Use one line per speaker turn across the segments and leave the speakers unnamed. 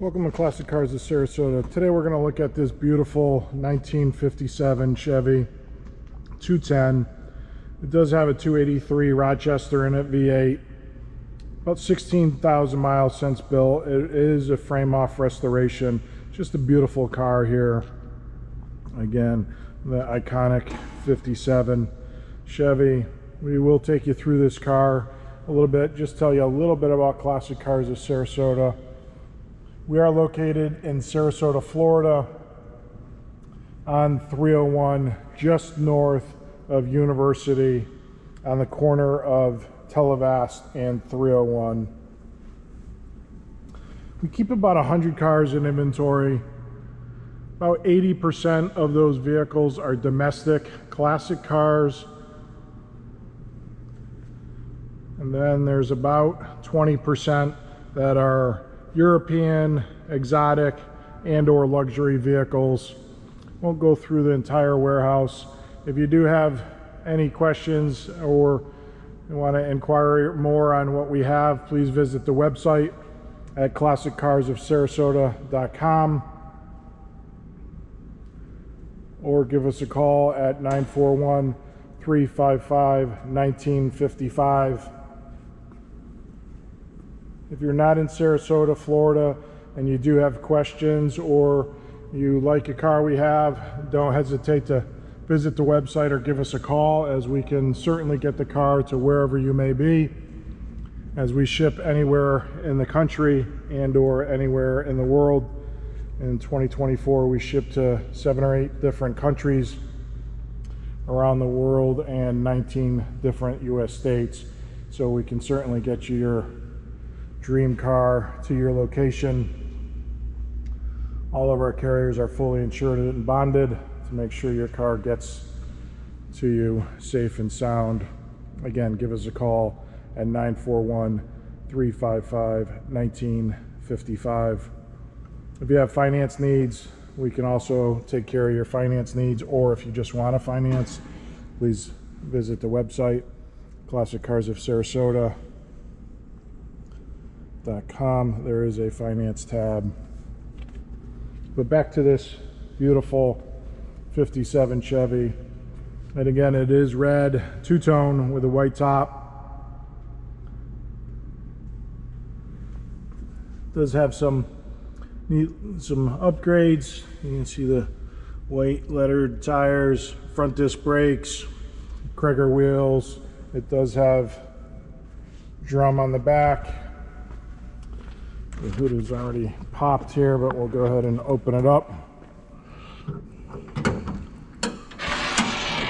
Welcome to Classic Cars of Sarasota. Today we're going to look at this beautiful 1957 Chevy 210. It does have a 283 Rochester in it, V8. About 16,000 miles since built. It is a frame-off restoration. Just a beautiful car here. Again, the iconic 57 Chevy. We will take you through this car a little bit, just tell you a little bit about Classic Cars of Sarasota. We are located in Sarasota, Florida on 301, just north of University, on the corner of Televast and 301. We keep about 100 cars in inventory. About 80% of those vehicles are domestic, classic cars. And then there's about 20% that are European, exotic, and or luxury vehicles. Won't go through the entire warehouse. If you do have any questions or you want to inquire more on what we have, please visit the website at classiccarsofsarasota.com or give us a call at 941-355-1955. If you're not in Sarasota, Florida, and you do have questions or you like a car we have, don't hesitate to visit the website or give us a call, as we can certainly get the car to wherever you may be, as we ship anywhere in the country and or anywhere in the world. In 2024, we ship to 7 or 8 different countries around the world and 19 different US states. So we can certainly get you your dream car to your location. All of our carriers are fully insured and bonded to make sure your car gets to you safe and sound. Again, give us a call at 941-355-1955. If you have finance needs, we can also take care of your finance needs, or if you just want to finance, please visit the website, classiccarsofsarasota.com. There is a finance tab. But back to this beautiful 57 Chevy. And again, it is red, two-tone with a white top. It does have some upgrades. You can see the white lettered tires, front disc brakes, Cragar wheels. It does have drum on the back. The hood is already popped here, but we'll go ahead and open it up.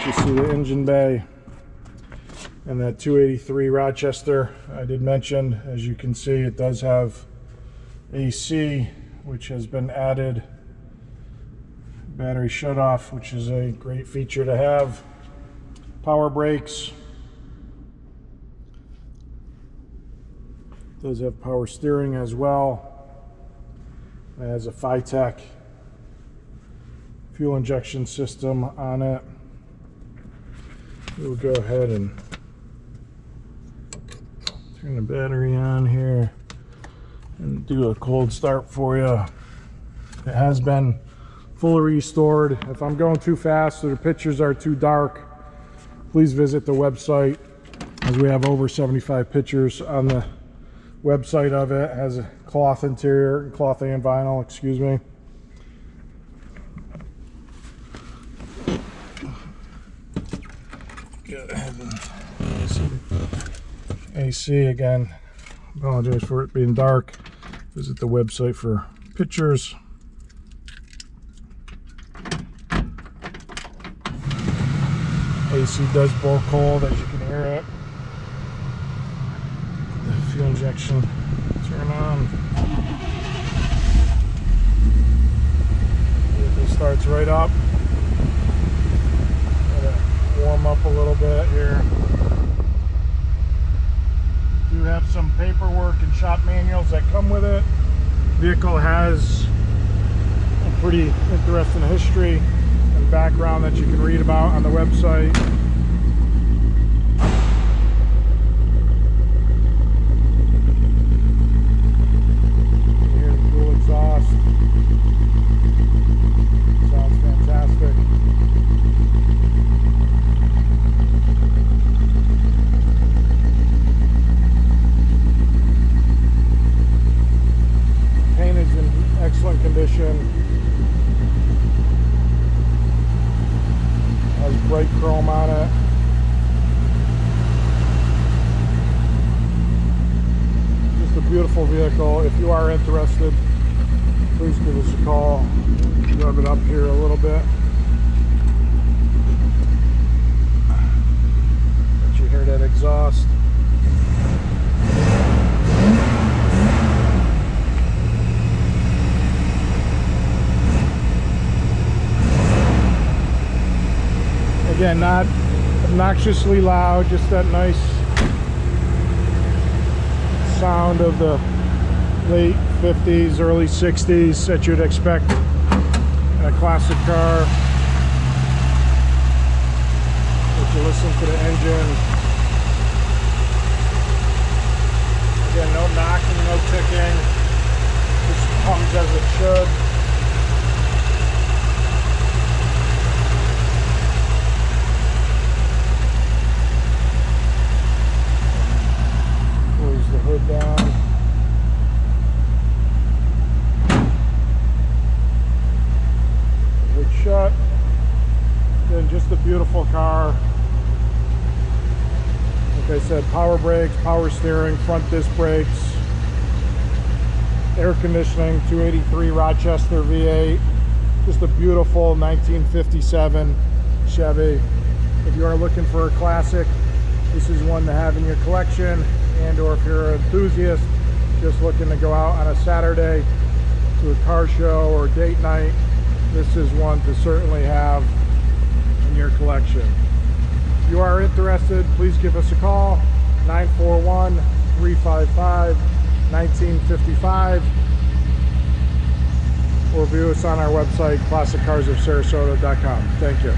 You see the engine bay and that 283 Rochester I did mention. As you can see, it does have AC, which has been added, battery shut-off, which is a great feature to have, power brakes, does have power steering as well. It has a Phytech fuel injection system on it. We'll go ahead and turn the battery on here and do a cold start for you. It has been fully restored. If I'm going too fast or the pictures are too dark, please visit the website, as we have over 75 pictures on the website of it. It has a cloth interior, cloth and vinyl, excuse me. Go ahead and AC again. Apologize for it being dark. Visit the website for pictures. AC does blow cold, as you can hear it. The fuel injection turn on. Vehicle starts right up. Gotta warm up a little bit here. Do have some paperwork and shop manuals that come with it. Vehicle has a pretty interesting history and background that you can read about on the website. Here's the cool exhaust. beautiful vehicle. If you are interested, please give us a call. Rev it up here a little bit. Let you hear that exhaust. Again, not obnoxiously loud, just that nice sound of the late 50s, early 60s that you'd expect in a classic car. If you listen to the engine, again, no knocking, no ticking, just hums as it should. Close the hood down. Hood shut. Then just a beautiful car. Like I said, power brakes, power steering, front disc brakes, air conditioning, 283 Rochester V8. Just a beautiful 1957 Chevy. If you are looking for a classic, this is one to have in your collection. And or if you're an enthusiast just looking to go out on a Saturday to a car show or date night, this is one to certainly have in your collection. If you are interested, please give us a call, 941-355-1955, or view us on our website, classiccarsofsarasota.com. Thank you.